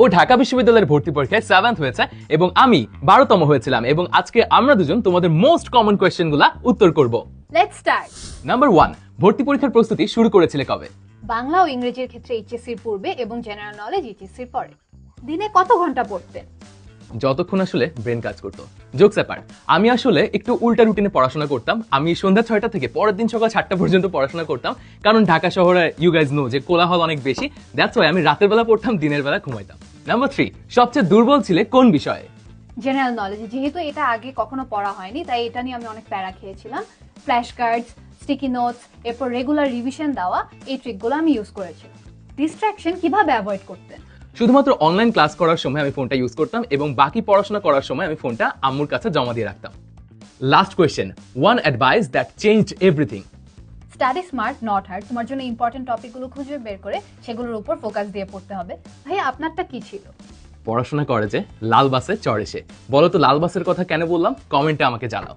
ও ঢাকা বিশ্ববিদ্যালয়ের ভর্তি পরীক্ষায় 7th হয়েছে এবং আমি 12তম হয়েছিলাম এবং আজকে আমরা দুজন তোমাদের মোস্ট কমন কোয়েশ্চেনগুলা উত্তর করব। Let's start. নাম্বার 1, ভর্তি পরীক্ষার প্রস্তুতি শুরু করেছিলে কবে? বাংলা ও ইংরেজির ক্ষেত্রে এইচএসসির পূর্বে এবং জেনারেল নলেজ এইচএসসির পরে। দিনে কত ঘন্টা পড়তেন? যতক্ষণ আসলে ব্রেন কাজ করতো। জোকস অ্যাপার্ট, আমি আসলে একটু উল্টা রুটিনে পড়াশোনা করতাম। আমি সন্ধ্যা 6টা থেকে পরের দিন সকাল 7টা পর্যন্ত পড়াশোনা করতাম, কারণ ঢাকা শহরে ইউ গাইজ নো যে কোলাহল অনেক বেশি। দ্যাটস ওয়াই আমি রাতের বেলা পড়তাম, দিনের বেলা ঘুমাইতাম। নাম্বার 3, সবচেয়ে দুর্বল ছিলে কোন বিষয়ে? জেনারেল নলেজ, যেহেতু এটা আগে কখনো পড়া হয়নি তাই এটা নিয়ে আমি অনেক প্যারা খেয়েছিলাম। ফ্ল্যাশ কার্ডস, স্টিকি নোটস, এরপর রেগুলার রিভিশন দেওয়া, এই ট্রিকগুলো আমি ইউজ করেছিলাম। ডিস্ট্রাকশন কিভাবে অ্যাভয়েড করতেন? শুধুমাত্র অনলাইন ক্লাস করার সময় আমি ফোনটা ইউজ করতাম এবং বাকি পড়াশোনা করার সময় আমি ফোনটা আম্মুর কাছে জমা দিয়ে রাখতাম। Last question, one advice that changed everything. Study smart not hard. তোমার জন্য ইম্পর্টেন্ট টপিকগুলো খুঁজে বের করে সেগুলোর উপর ফোকাস দিয়ে পড়তে হবে। ভাই, আপনারটা কি ছিল? পড়াশোনা করে যে লাল বাসে চড়ে সে। বলো তো লাল বাসের কথা কেন বললাম? কমেন্টে আমাকে জানাও।